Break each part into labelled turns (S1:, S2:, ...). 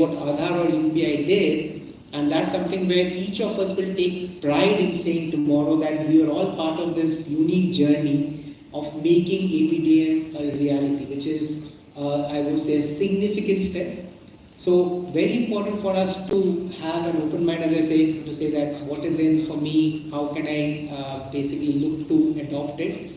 S1: what Aadhaar or UPI did, and that's something where each of us will take pride in saying tomorrow that we are all part of this unique journey of making ABDM a reality, which is, I would say, a significant step. So very important for us to have an open mind, as I say, to say that what is in for me, how can I basically look to adopt it,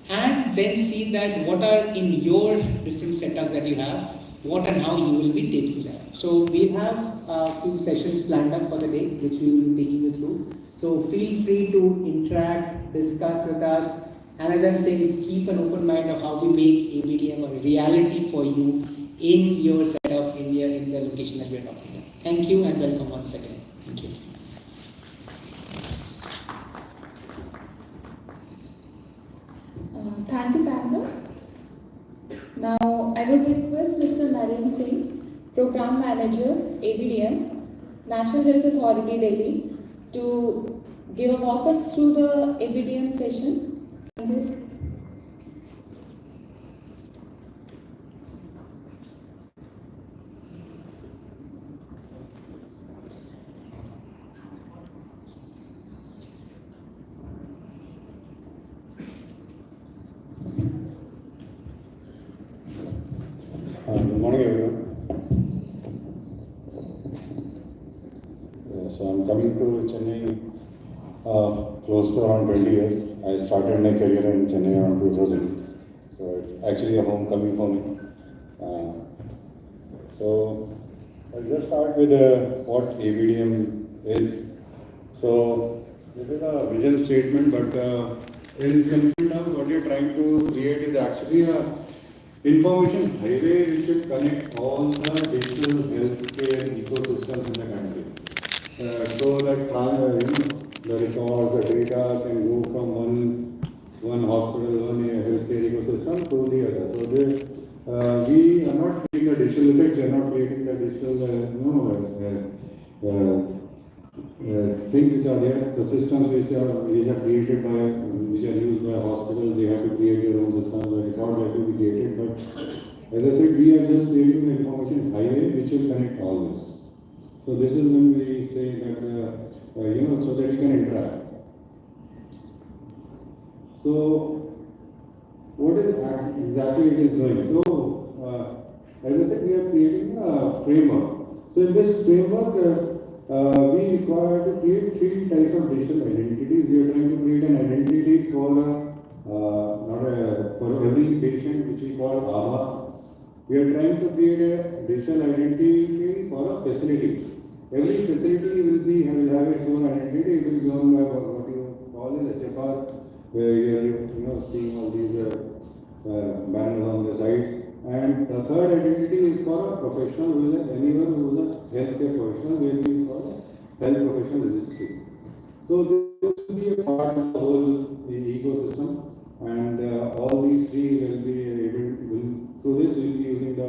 S1: and then see that what are in your different setups that you have, what and how you will be taking that. So we have a few sessions planned up for the day, which we will be taking you through. So feel free to interact, discuss with us, and as I'm saying, keep an open mind of how we make ABDM a reality for you in your setup, in the location that we are talking about. Thank you and welcome once again. Thank you.
S2: Thank you, Sander. Now, I would request Mr. Naren Singh, Program Manager, ABDM, National Health Authority, Delhi, to give a walk us through the ABDM session. Thank you.
S3: Good morning, everyone. So I'm coming to Chennai close to around 20 years. I started my career in Chennai around 2000. So it's actually a homecoming for me. So I'll just start with what ABDM is. So this is a vision statement, but in simple terms, what you're trying to create is actually a information highway which will connect all the digital healthcare ecosystems in the country. So that the records, the data can go from one hospital, one healthcare ecosystem to the other. So we are not creating the digital assets, we are not creating the digital things which are there, the systems which are created by, which are used by hospitals. They have to create their own systems, the records have to be created. But as I said, we are just creating the information highway which will connect all this. So this is when we say that, so that we can interact. So what is exactly it is doing? So as I said, we are creating a framework. So in this framework, we require to create 3 types of digital identities. We are trying to create an identity for every patient, which we call ABHA. We are trying to create a digital identity for a facility. Every facility will have its own identity. It will be known by what you call as HFR, where you are seeing all these banners on the side. And the third identity is for a professional, who is anyone who is a healthcare professional, where we call a health professional registry. So this will be a part of the whole ecosystem, and all these 3 will be able. Through this, we will be using the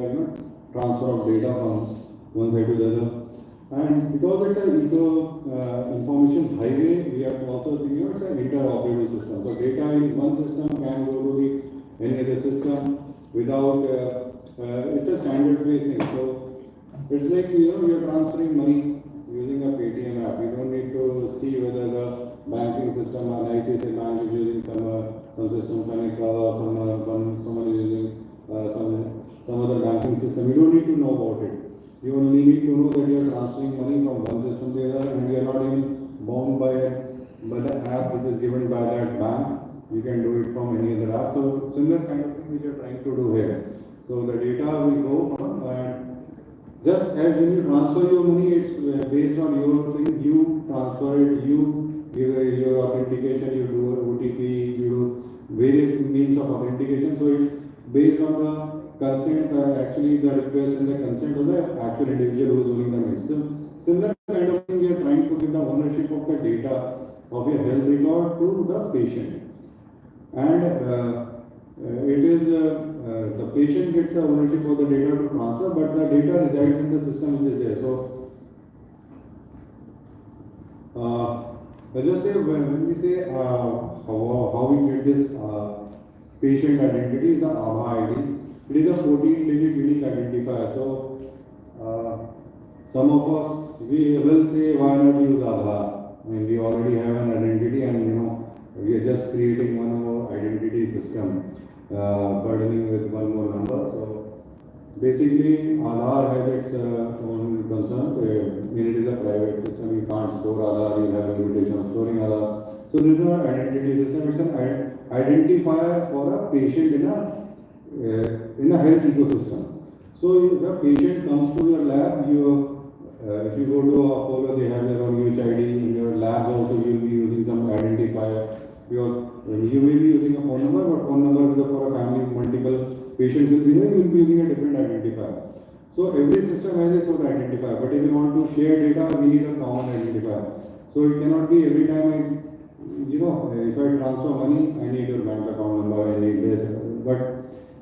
S3: transfer of data from one side to the other. And because it's an information highway, we have to also think it's an interoperable system. So data in one system can go to any other system without, it's a standard-based thing. So it's like, you're transferring money using a Paytm app. You don't need to see whether the banking system or ICICI Bank is using some system, Connect, or someone is using some other banking system. You don't need to know about it. You only need to know that you are transferring money from one system to the other, and you are not even bound by the app which is given by that bank. You can do it from any other app. So similar kind of thing which you are trying to do here. So the data will go from, and just as when you transfer your money, it's based on your thing. You transfer it, you give your authentication, you do OTP, you do various means of authentication. So it's based on the consent, actually the request and the consent of the actual individual who is owning the medicine. Similar kind of thing we are trying to give the ownership of the data of your health record to the patient. And it is the patient gets the ownership of the data to transfer, but the data resides in the system which is there. So let's just say when we say how we get this patient identity is the ABHA ID. It is a 14-digit unique identifier. So some of us, we will say, why not use Aadhaar? I mean, we already have an identity and, we are just creating one more identity system, burdening with one more number. So, basically, Aadhaar has its own concerns. It is a private system, you can't store Aadhaar, you have a limitation of storing Aadhaar. So, this is an identity system, it's an identifier for a patient in a health ecosystem. So, if a patient comes to your lab, if you go to Apollo, they have their own UHID. In your labs also, you will be using some identifier. You may be using a phone number, but phone number is for a family, multiple patients will be there, you will be using a different identifier. So every system has its own identifier, but if you want to share data, we need a common identifier. So it cannot be every time if I transfer money, I need your bank account number, I need this. But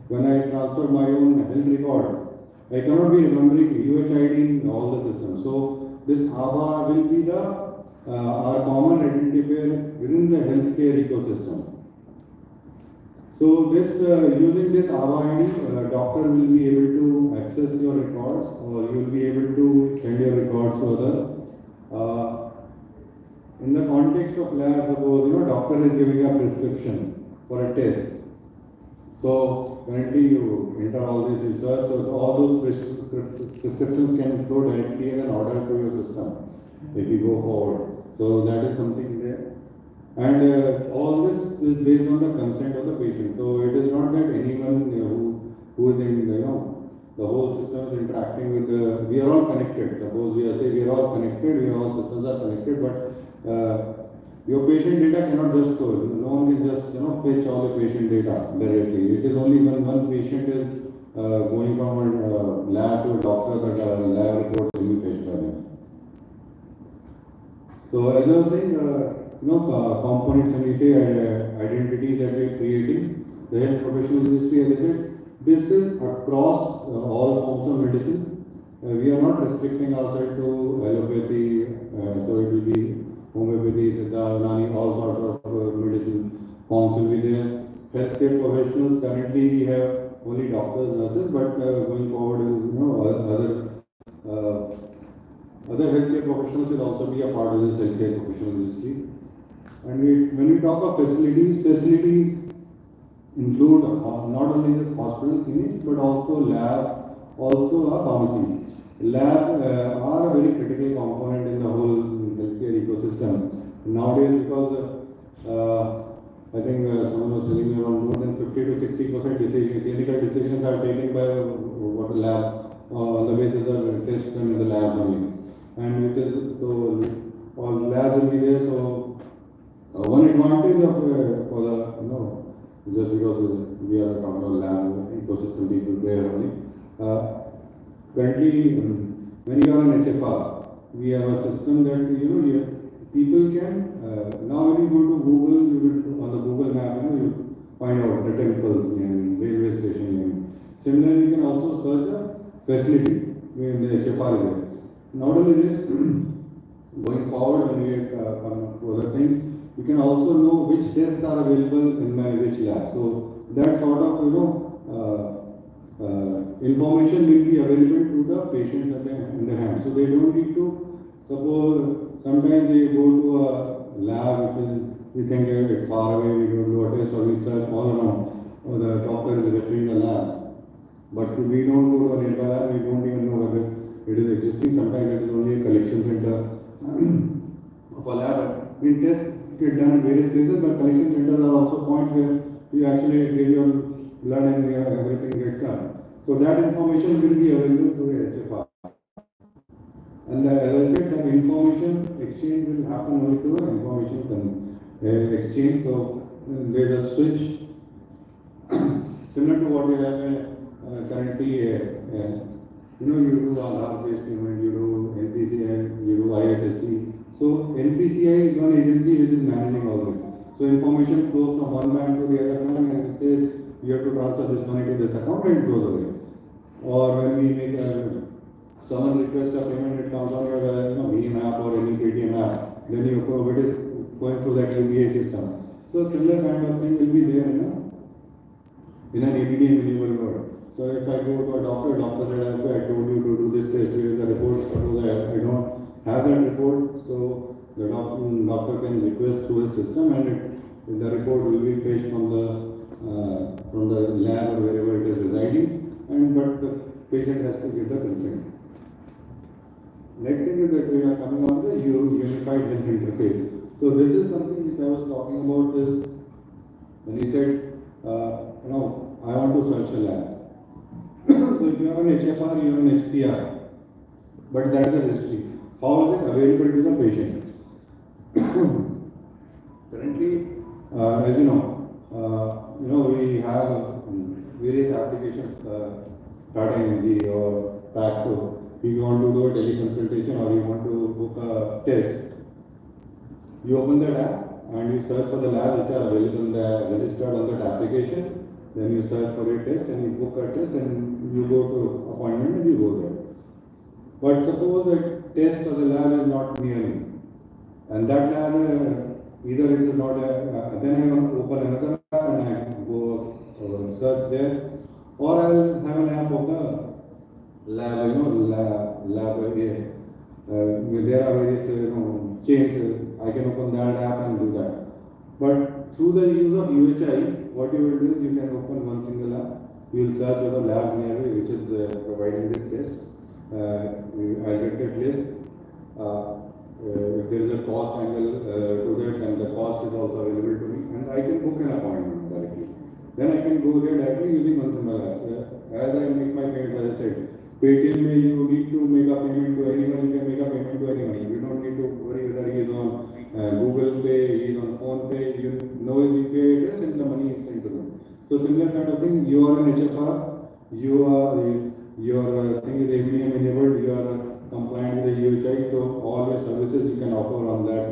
S3: when I transfer my own health record, I cannot be remembering UHID in all the systems. So this ABHA will be our common identifier within the healthcare ecosystem. So this using this ABHA ID, doctor will be able to access your records, or you will be able to send your records further. In the context of lab, suppose doctor is giving a prescription for a test. So currently you enter all this research, so all those prescriptions can flow directly as an order to your system if you go forward. So that is something there. And all this is based on the consent of the patient. So it is not that anyone who is in the whole system is interacting with we are all connected. Suppose we are all connected, all systems are connected, but your patient data cannot just go. No one can just fetch all the patient data directly. It is only when one patient is going from a lab to a doctor that lab reports will be fetched by them. So as I was saying, components, when we say identities that we are creating, the health professional industry, as I said, this is across all forms of medicine. We are not restricting ourselves to allopathy, so it will be homeopathy, Siddha, Unani, all sorts of medicine forms will be there. Healthcare professionals, currently we have only doctors, nurses, but going forward, other healthcare professionals will also be a part of this healthcare professional industry. And when we talk of facilities include not only this hospital clinics, but also labs, also a pharmacy. Labs are a very critical component in the whole healthcare ecosystem. Nowadays, because I think someone was telling me around more than 50 to 60% clinical decisions are taken by what lab on the basis of tests done in the lab only. And which is so all labs will be there. So one advantage of for the just because we are talking about lab ecosystem people there only. Currently, when you are an HFR, we have a system that people can now when you go to Google, you will on the Google map, you find out the temples and railway station name. Similarly, you can also search a facility when the HFR is there. Not only this, going forward when we come to other things, you can also know which tests are available in my which lab. So that sort of information will be available to the patient in their hand. So they don't need to suppose sometimes we go to a lab which is we think it's far away, we don't do a test or research all around, or the doctor is referring the lab. But we don't go to a nearby lab, we don't even know whether it is existing. Sometimes it is only a collection center of a lab. We test get done at various places, but collection centers are also points where you actually give your blood and everything gets done. So that information will be available to the HFR. And as I said, the information exchange will happen only through the information exchange. So there is a switch similar to what we have currently. You do Aadhaar-based payment, you do NPCI, you do IFSC. So NPCI is one agency which is managing all this. So information flows from one bank to the other bank and it says you have to transfer this money to this account and it goes away. Or when we make someone requests a payment, it comes on your BHIM app or any Paytm app, then you approve it is going through that UBI system. So similar kind of thing will be there in an ABDM minimal world. So if I go to a doctor said, okay, I told you to do this test, here is the report, suppose have that report, so the doctor can request through his system, and the report will be fetched from the lab or wherever it is residing, but the patient has to give the consent. Next thing is that we are coming on the unified health interface. So this is something which I was talking about is when he said, I want to search a lab. So if you have an HFR, you have an HPR, but that is a history. How is it available to the patient? Currently, as you know, we have various applications, Tata MG or Practo. If you want to do a teleconsultation or you want to book a test, you open that app and you search for the labs which are available there, registered on that application. Then you search for a test and you book a test and you go to appointment and you go there. But suppose that test or the lab is not near me, and that lab either it is not then I will open another app and I go search there, or I will have an app of the lab, lab here. There are various chains. I can open that app and do that. But through the use of UHI, what you will do is you can open one single app. You will search for the labs nearby which is providing this test. I'll get that list. If there is a cost angle to that, and the cost is also available to me, and I can book an appointment directly. Then I can go there directly using one single app. As I make my payment, as I said, Paytm, you need to make a payment to anyone, you can make a payment to anyone. You don't need to worry whether he is on Google Pay, he is on Phone Pay, you know his UPI address and the money is sent to them. So similar kind of thing, you are an HFR, your thing is ABDM enabled, you are compliant with the UHI, so all your services you can offer on that.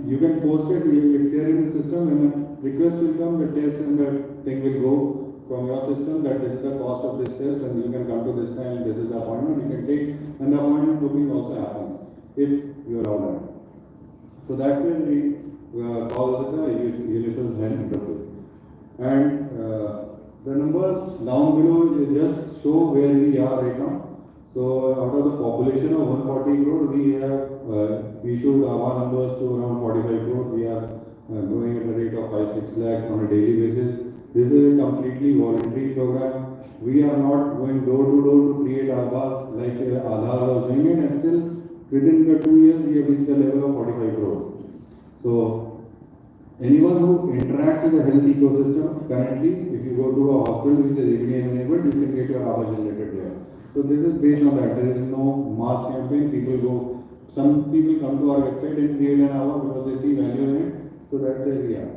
S3: You can post it, if they are in the system, and a request will come, the test and the thing will go from your system that this is the cost of this test and you can come to this time, this is the appointment you can take, and the appointment booking also happens if you are all done. So that's where we call this a universal health interface. And the numbers down below just show where we are right now. So out of the population of 140 crore, we have issued our numbers to around 45 crore. We are growing at a rate of 5-6 lakhs on a daily basis. This is a completely voluntary program. We are not going door to door to create ABHAs like Aadhaar was doing it, and still within the 2 years we have reached the level of 45 crores. So anyone who interacts with the health ecosystem currently, if you go to a hospital which is ABDM enabled, you can get your ABHA generated there. So this is based on that. There is no mass campaign. Some people come to our website and create an ABHA because they see value in it. So that's where we are.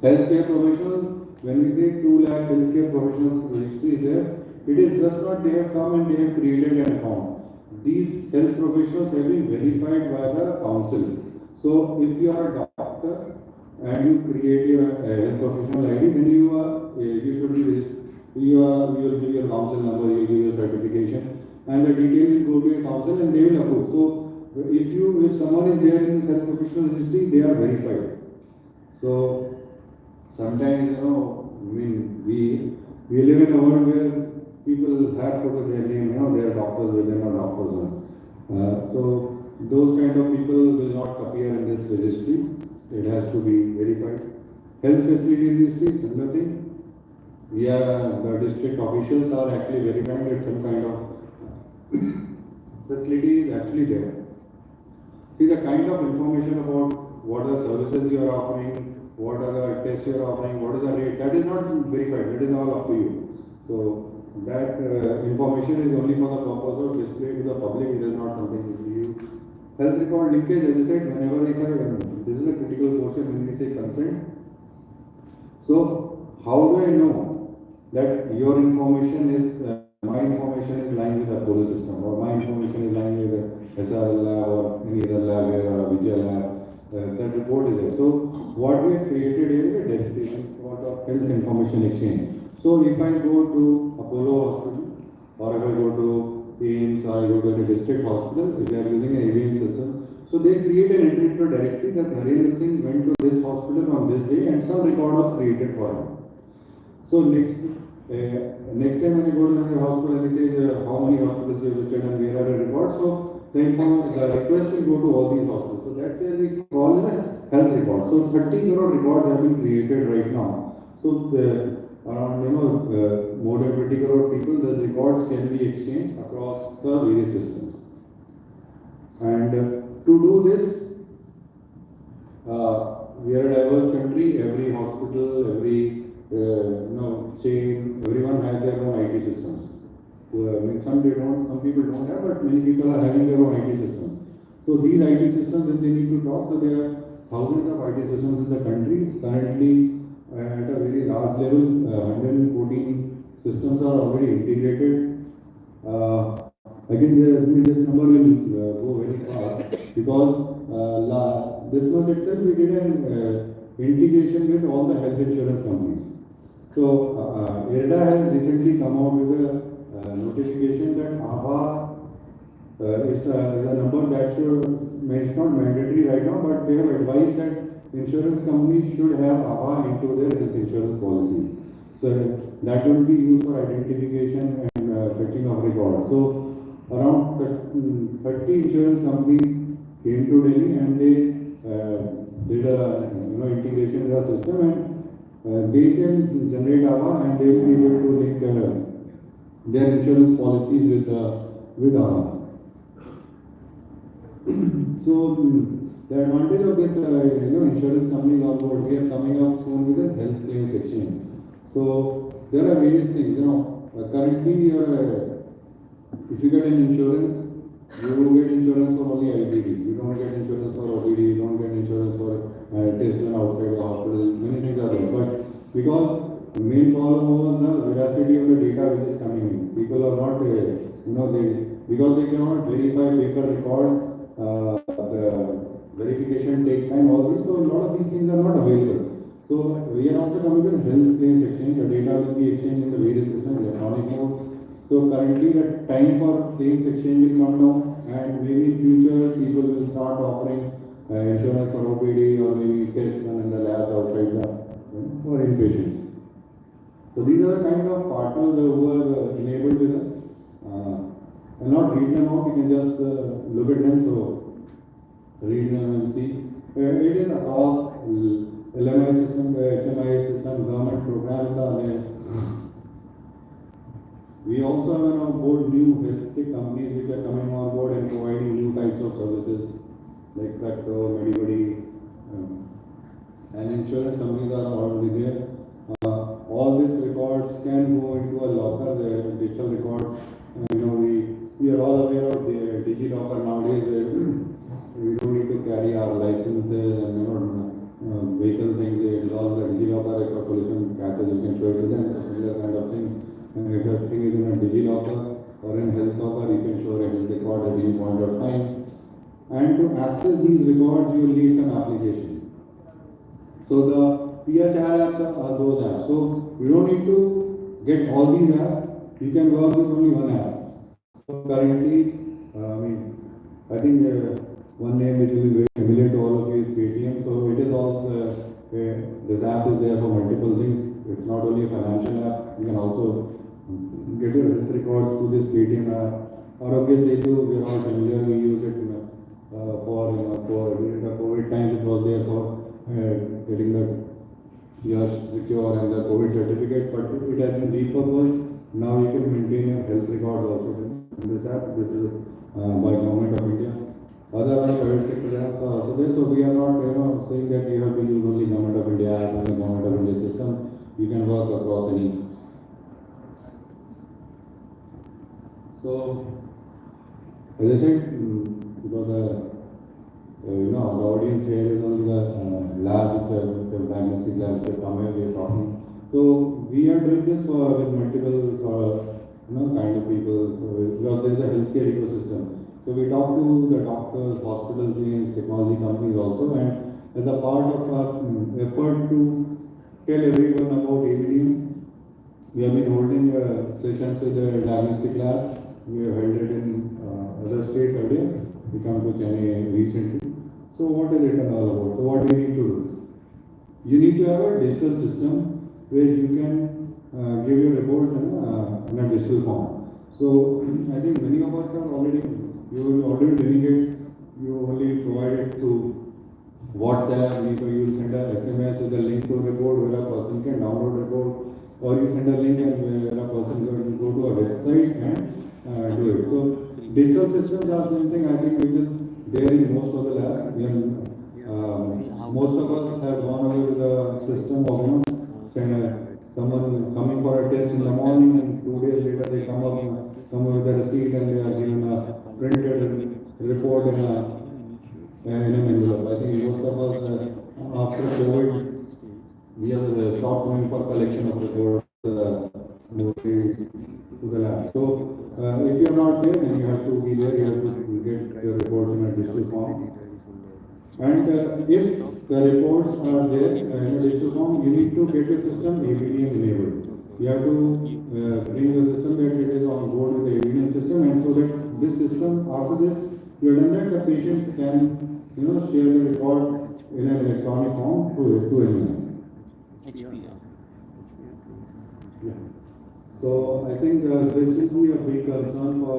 S3: Healthcare professionals, when we say 2 lakh healthcare professionals history is there, it is just not they have come and they have created an account. These health professionals have been verified by the council. So if you are a doctor and you create your health professional ID, then you should be this. You will give your council number, you will give your certification, and the detail will go to your council and they will approve. So if someone is there in this health professional history, they are verified. So sometimes, we live in a world where people have put their name, they are doctors, but they are not doctors. So those kind of people will not appear in this registry. It has to be verified. Health facility registry, similar thing. The district officials are actually verifying that some kind of facility is actually there. See, the kind of information about what are the services you are offering, what are the tests you are offering, what is the rate, that is not verified, that is all up to you. So that information is only for the purpose of display to the public, it is not something to you. Health record linkage, as I said, whenever this is a critical portion when we say consent. So how do I know that your information is, my information is lying with the Apollo system, or my information is lying with the SRL lab or any other lab or a Vijay lab? That report is there. So what we have created is a dedication for the health information exchange. So if I go to Apollo hospital, or if I go to AIMS, or I go to a district hospital, if they are using an ABM system, so they create an entry to a directory that Narendra Singh went to this hospital on this day and some record was created for him. So next time when you go to the hospital and they say how many hospitals you have visited and where are the records, so the request will go to all these hospitals. So that's where we call it a health record. So 30 crore records have been created right now. So around more than 20 crore people, the records can be exchanged across the various systems. And to do this, we are a diverse country. Every hospital, every chain, everyone has their own IT systems. Some people don't have, but many people are having their own IT systems. So these IT systems, when they need to talk, so there are thousands of IT systems in the country. Currently, at a very large level, 114 systems are already integrated. Again, this number will go very fast because this month itself we did an integration with all the health insurance companies. So IRDA has recently come out with a notification that ABHA is a number that it's not mandatory right now, but they have advised that insurance companies should have ABHA into their health insurance policy. So that will be used for identification and fetching of records. So around 30 insurance companies came to Delhi and they did a integration with the system, and they can generate ABHA and they will be able to link their insurance policies with ABHA. So the advantage of this insurance companies on board, we are coming up soon with a health claims exchange. So there are various things. Currently if you get an insurance, you get insurance for only IPD. You don't get insurance for OPD. You don't get insurance for tests outside the hospital. Many things are there. But because the main problem was the veracity of the data which is coming in. People are not, because they cannot verify paper records. The verification takes time. All this, so a lot of these things are not available. So we are also coming to health claims exchange. The data will be exchanged in the various systems, electronic mode. So currently the time for claims exchange will come down, and maybe in future people will start offering insurance for OPD or maybe tests done in the labs outside for inpatients. So these are the kind of partners who are enabled with us. I'll not read them out, you can just look at them. So read them and see. It is across LMI system, HMI system, government programs are there. We also have on board new health tech companies which are coming on board and providing new types of services like Tractor, Medibody, and insurance companies are already there. All these records can go into a locker, the digital records. We are all aware of the DigiLocker nowadays. We don't need to carry our licenses and vehicle things. It is all the DigiLocker. If a policeman catches, you can show it to them. So similar kind of thing. And if everything is in a DigiLocker or in Health Locker, you can show a health record at any point of time. And to access these records, you will need some application. So the PHR apps are those apps. So you don't need to get all these apps. You can work with only one app. So currently, I think one name which will be very familiar to all of you is Paytm. So it is all this app is there for multiple things. It's not only a financial app. You can also get your health records through this Paytm app. Arogya Setu, we are all familiar. We use it for during the COVID times. It was there for getting the secure and the COVID certificate, but it has been repurposed. Now you can maintain your health records also in this app. This is by Government of India. Other private sector apps are also there. So we are not saying that you have to use only Government of India app and the Government of India system. You can work across any. So as I said, because the audience here is on the labs, the diagnostic labs that come here, we are talking. So we are doing this with multiple kind of people, because there is a healthcare ecosystem. So we talk to the doctors, hospital chains, technology companies also, and as a part of our effort to tell everyone about ABDM, we have been holding sessions with the diagnostic lab. We have held it in other states earlier. We come to Chennai recently. So what is it all about? So what do you need to do? You need to have a digital system where you can give your reports in a digital form. So I think many of us are already you will already doing it, you only provide it through WhatsApp, you will send a SMS with a link to a report where a person can download report, or you send a link and where a person can go to a website and do it. So digital systems are something I think which is there in most of the labs. Most of us have gone away with the system of someone coming for a test in the morning and 2 days later they come with a receipt and they are given a printed report in an envelope. I think most of us after COVID we have stopped going for collection of reports mostly to the lab. So if you are not there, then you have to be there. You have to get your reports in a digital form. And if the reports are there in a digital form, you need to get a system ABDM enabled. You have to bring the system that it is on board with the ABDM system, and so that this system, after this, you have done that, the patient can share the record in an electronic form to anyone. Yeah. So I think this will be a big concern for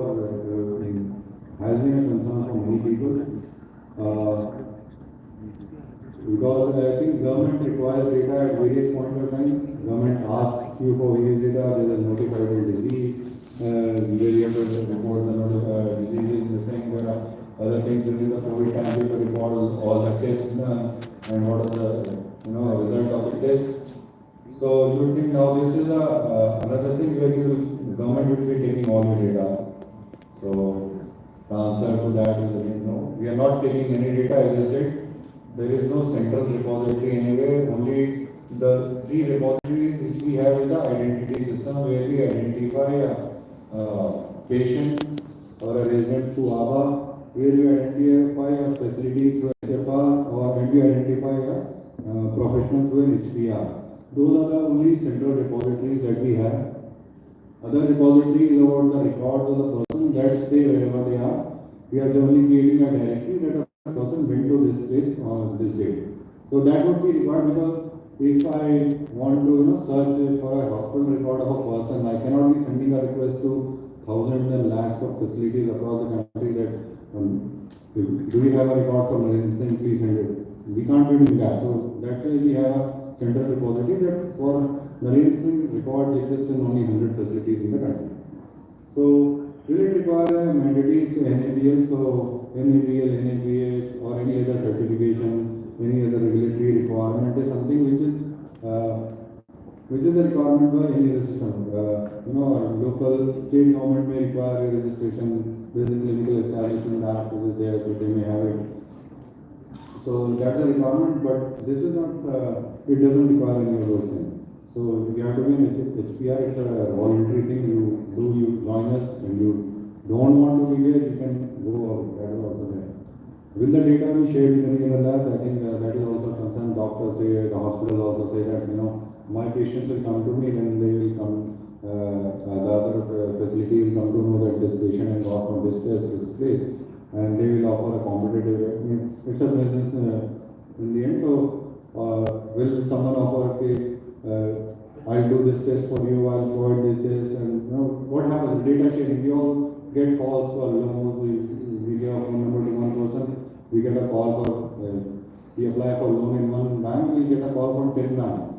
S3: has been a concern for many people. Because I think government requires data at various points of time. Government asks you for various data, there is a notifiable disease, where you have to report the diseases, the thing, there are other things during the COVID time, you have to report all the tests and what is the result of the test. So you think now this is another thing where the government will be taking all your data. So the answer to that is again no. We are not taking any data, as I said. There is no central repository anywhere, only the 3 repositories which we have in the identity system where we identify a patient or a resident through ABHA, where we identify a facility through HFR, or when we identify a professional through an HPR. Those are the only central repositories that we have. Other repositories about the records of the person that stay wherever they are. We are only creating a directory that a person went to this place on this date. So that would be required, because if I want to search for a hospital record of a person, I cannot be sending a request to thousands and lakhs of facilities across the country that do we have a record for Residency, please send it. We can't be doing that. So that's why we have a central repository that for Residency records exist in only 100 facilities in the country. So will it require a mandatory NABL? So NABL, NABH, or any other certification, any other regulatory requirement is something which is a requirement by any other system. Local state government may require a registration. There is a clinical establishment act which is there, so they may have it. So that's a requirement, but this is not. It doesn't require any of those things. So you have to be an HPR. It's a voluntary thing. You join us, and you don't want to be there, you can go out. That is also there. Will the data be shared with any other labs? I think that is also a concern. Doctors say, the hospitals also say that my patients will come to me, then they will come. The other facility will come to know that this patient has got from this place, and they will offer a competitive rate. It's a business in the end. So will someone offer, okay, I'll do this test for you, I'll provide this test, and what happens? Data sharing. We all get calls for loans. We give a phone number to one person. We get a call for we apply for loan in one bank. We get a call from 10 banks.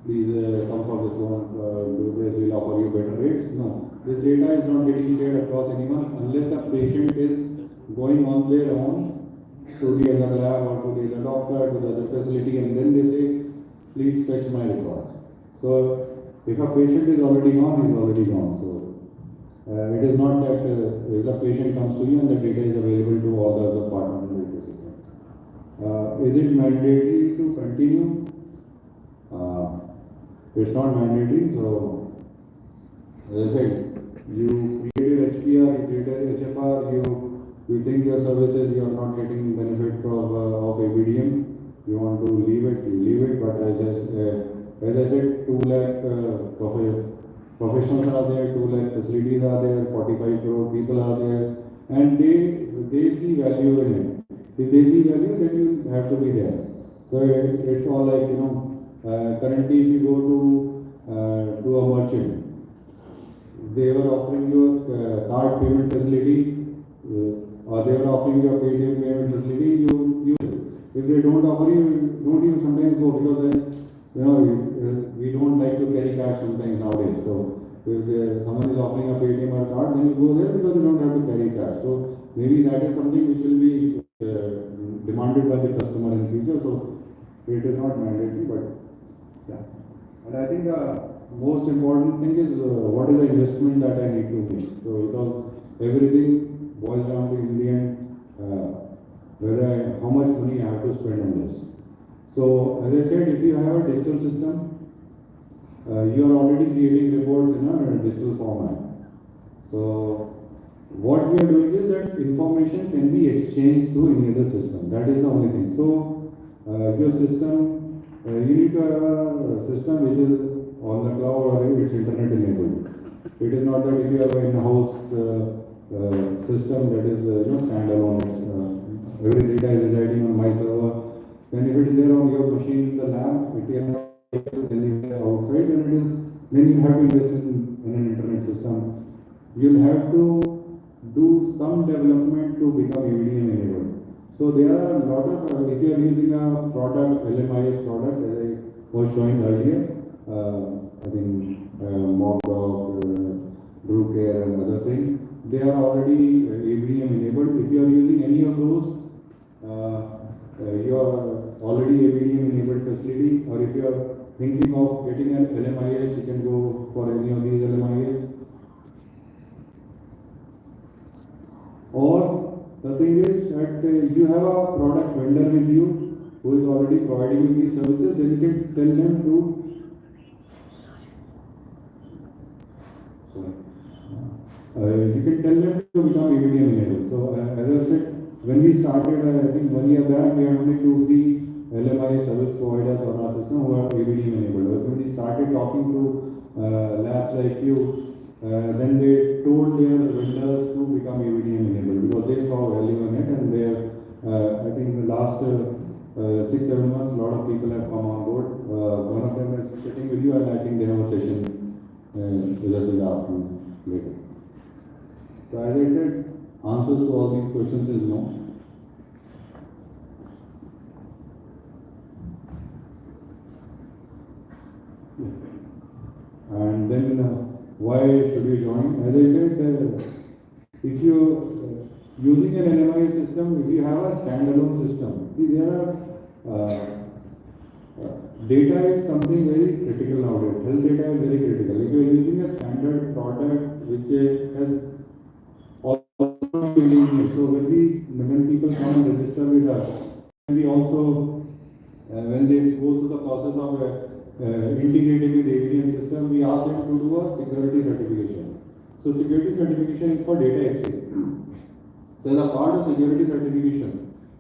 S3: Please come for this loan. Do this. We'll offer you better rates. No, this data is not getting shared across anyone unless the patient is going on their own to the other lab or to the other doctor, to the other facility, and then they say, please fetch my record. So if a patient is already gone, he is already gone. So it is not that if the patient comes to you and the data is available to all the other partners in the ecosystem. Is it mandatory to continue? It's not mandatory. So as I said, you created HPR, you created HFR, you think your services you are not getting benefit from of ABDM. You want to leave it, you leave it. But as I said, 2 lakh professionals are there, 2 lakh facilities are there, 45 crore people are there, and they see value in it. If they see value, then you have to be there. So it's all like currently if you go to a merchant, they were offering you a card payment facility. or they are offering you a payment facility, you if they don't offer you, don't even sometimes go, because we don't like to carry cash sometimes nowadays. So if someone is offering a Paytm or card, then you go there because you don't have to carry cash. So maybe that is something which will be demanded by the customer in future. So it is not mandatory, but yeah. And I think the most important thing is what is the investment that I need to make. So because everything boils down to in the end how much money I have to spend on this. So as I said, if you have a digital system, you are already creating reports in a digital format. So what we are doing is that information can be exchanged through any other system. That is the only thing. So your system, you need to have a system which is on the cloud or it's internet enabled. It is not that if you have an in-house system that is standalone, every data is residing on my server. Then if it is there on your machine in the lab, it cannot access anywhere outside, then you have to invest in an internet system. You'll have to do some development to become ABDM enabled. So there are a lot of, if you are using a product, LMIS product, as I was showing earlier, I think Mockdog, Brewcare and other things, they are already ABDM enabled. If you are using any of those, you are already ABDM enabled facility, or if you are thinking of getting an LMIS, you can go for any of these LMIS. Or the thing is that you have a product vendor with you who is already providing you these services, then you can tell them to become ABDM enabled. So as I said, when we started, I think 1 year back, we had only 2-3 LMI service providers on our system who are ABDM enabled. But when we started talking to labs like you, then they told their vendors to become ABDM enabled because they saw value in it, and they I think in the last 6-7 months, a lot of people have come on board. One of them is sitting with you, and I think they have a session with us in the afternoon later. So as I said, answers to all these questions is no. And then why should you join? As I said, if you using an LMI system, if you have a standalone system, see there are data is something very critical nowadays. Health data is very critical. If you are using a standard product which has so when people come and register with us, we also when they go through the process of integrating with the ABDM system, we ask them to do a security certification. So security certification is for data exchange. So as a part of security certification,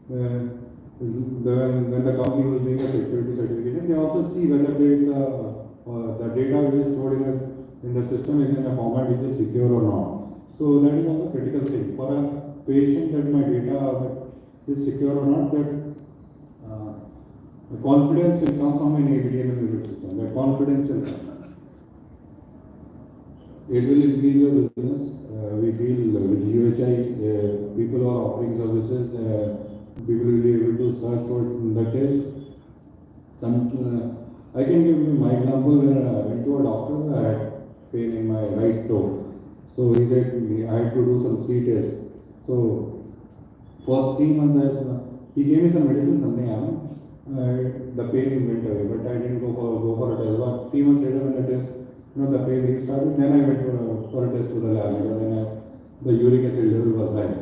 S3: when the company was doing a security certification, they also see whether the data which is stored in the system is in a format which is secure or not. So that is also a critical thing. For a patient, that my data is secure or not, that the confidence will come from an ABDM enabled system. That confidence will come. It will increase your business. We feel with UHI, people who are offering services, people will be able to search for the test. I can give you my example. When I went to a doctor, I had pain in my right toe. So he said I had to do some 3 tests. So for 3 months, he gave me some medicine, something happened. The pain went away, but I didn't go for a test. But 3 months later, when the test, the pain restarted, then I went for a test to the lab because then the uric acid level was high.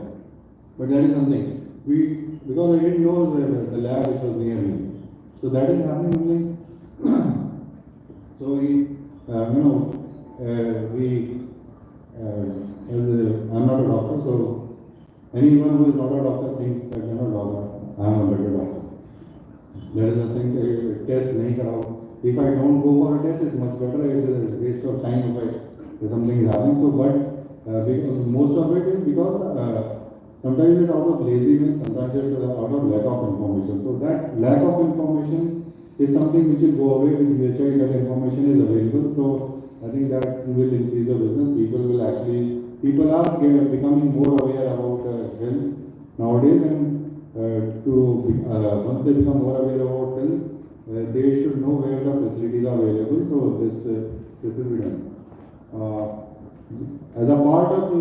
S3: But that is something because I didn't know the lab which was near me. So that is happening only. So I'm not a doctor, so anyone who is not a doctor thinks that I am a better doctor. That is the thing. Test nahi karao. If I don't go for a test, it's much better. It is a waste of time if something is happening. So, but most of it is because sometimes it's out of laziness, sometimes it's out of lack of information. So that lack of information is something which will go away with UHI. That information is available. So I think that will increase your business. People are becoming more aware about health. nowadays, and once they become more aware about health, they should know where the facilities are available. So this will be done. As a part of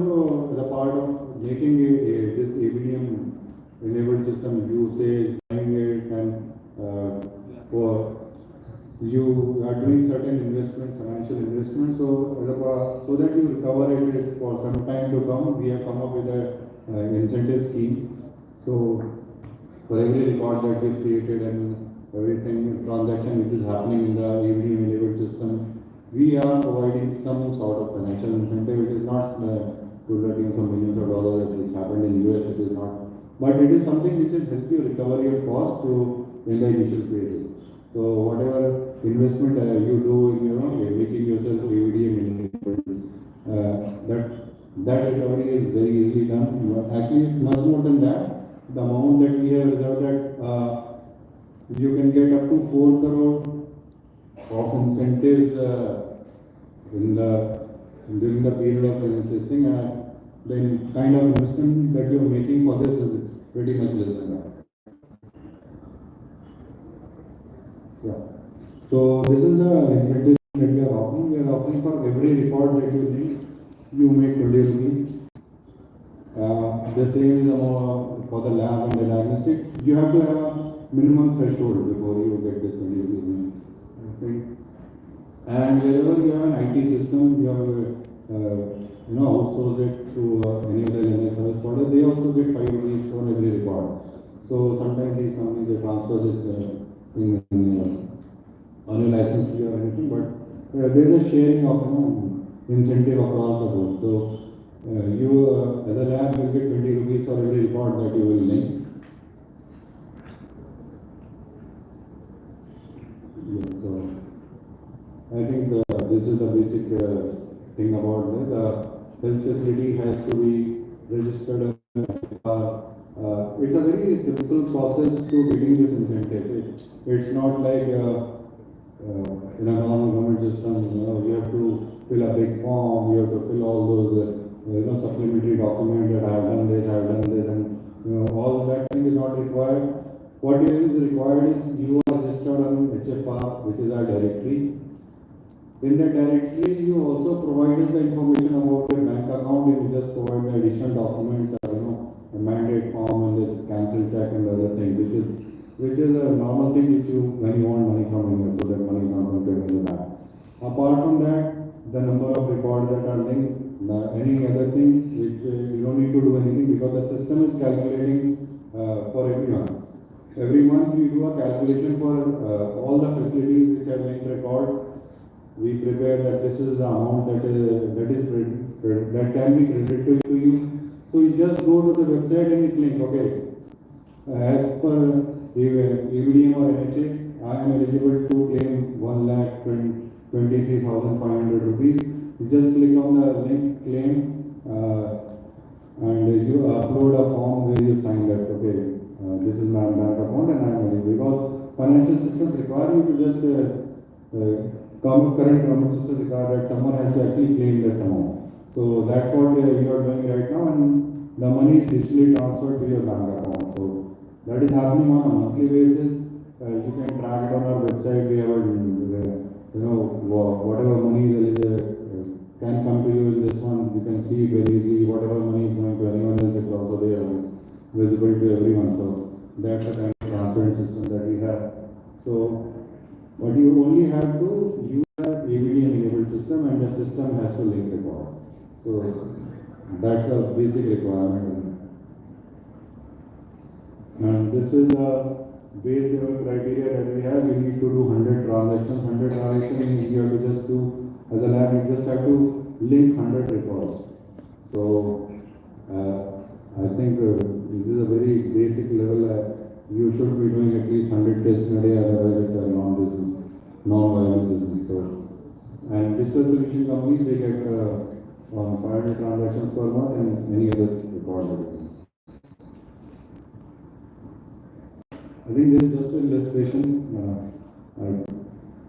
S3: making this ABDM enabled system, you say buying it and for you are doing certain investment, financial investment. So so that you recover it for some time to come, we have come up with a incentive scheme. So for every record that we created and everything transaction which is happening in the ABDM enabled system, we are providing some sort of financial incentive. It is not to the tune of millions of dollars which happened in US. It is not, but it is something which will help you recover your cost in the initial phases. So whatever investment you do in making yourself ABDM enabled, that recovery is very easily done. Actually, it's much more than that. The amount that we have reserved, that you can get up to 4 crore of incentives during the period of investing, and the kind of investment that you are making for this is pretty much less than that. Yeah. So this is the incentive that we are offering. We are offering for every record that you need, you make 20 rupees. The same is for the lab and the diagnostic. You have to have a minimum threshold before you get this 20 rupees. Okay. And wherever you have an IT system, you have outsource it to any other LMS service provider. They also get 5 rupees for every record. So sometimes these companies they transfer this thing on your license fee or anything, but there is a sharing of incentive across the board. So you as a lab will get 20 rupees for every record that you will link. Yes, so I think this is the basic thing about the health facility has to be registered. It's a very simple process to getting this incentive. It's not like in a normal government system, you have to fill a big form, you have to fill all those supplementary documents that I have done this, and all that thing is not required. What is required is you are registered on HFR, which is our directory. In that directory, you also provide us the information about your bank account. You just provide the additional document, a mandate form and the cancel check and the other thing, which is a normal thing when you want money from India, so that money is not going to go in the bank. Apart from that, the number of records that are linked, any other thing which you don't need to do anything, because the system is calculating for everyone. Every month we do a calculation for all the facilities which have linked records. We prepare that this is the amount that can be credited to you. So you just go to the website and you click, okay, as per ABDM or NHA, I am eligible to claim 1,23,500 rupees. You just click on the link, claim, and you upload a form where you sign that, okay, this is my bank account and I am eligible. Because financial systems require you to just current government systems require that someone has to actually claim that amount. So that's what you are doing right now, and the money is digitally transferred to your bank account. So that is happening on a monthly basis. You can track it on our website. We have whatever money is can come to you in this one. You can see it very easily. Whatever money is going to anyone else, it's also there, visible to everyone. So that's the kind of transparent system that we have. So, but you only have to use the ABDM enabled system, and the system has to link record. So that's the basic requirement. And this is the base level criteria that we have. You need to do 100 transactions. 100 transactions means you have to just do, as a lab, you just have to link 100 records. So I think this is a very basic level. You should be doing at least 100 tests in a day, otherwise it's a non-viable business. So, and digital solution companies, they get 500 transactions per month and any other record. I think this is just an illustration.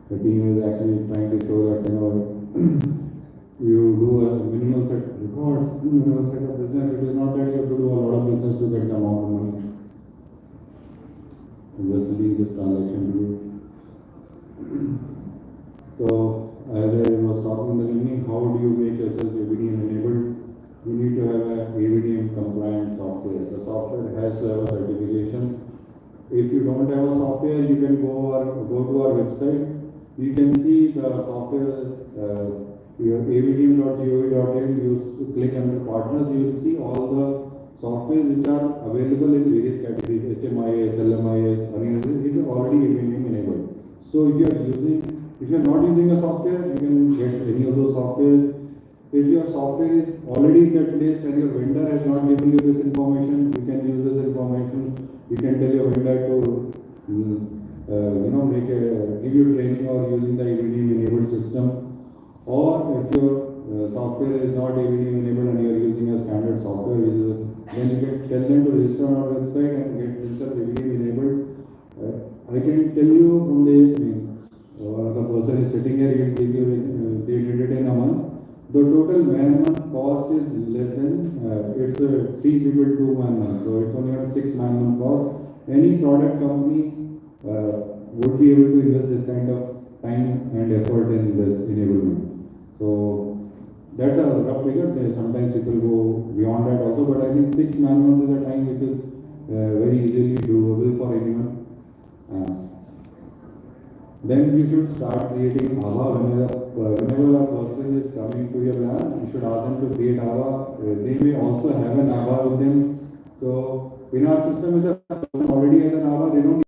S3: The team is actually trying to show that you do a minimal set records, minimal set of business. It is not that you have to do a lot of business to get the amount of money. And just leave this transaction to you. So, as I was talking in the beginning, how do you make yourself ABDM enabled? You need to have a ABDM compliant software. The software has to have a certification. If you don't have a software, you can go to our website. You can see the software, your abdm.gov.in. You click under partners. You will see all the softwares which are available in various categories. HMIS, LMIS, it is already ABDM enabled. So if you are not using a software, you can get any of those software. If your software is already in that list and your vendor has not given you this information, you can use this information. You can tell your vendor to give you training or using the ABDM enabled system. Or if your software is not ABDM enabled and you are using a standard software, then you can tell them to register on our website and get themselves ABDM enabled. I can tell you from the person is sitting here, he will give you, they did it in a month. The total man-month cost is less than, it's 3 people to 1 month, so it's only a 6 man-month cost. Any product company would be able to invest this kind of time and effort in this enablement. So that's a rough figure. Sometimes people go beyond that also, but I think 6 man-months is a time which is very easily doable for anyone. Then you should start creating ABHA whenever a person is coming to your lab. You should ask them to create ABHA. They may also have an ABHA with them. So in our system, if the person already has an ABHA, they don't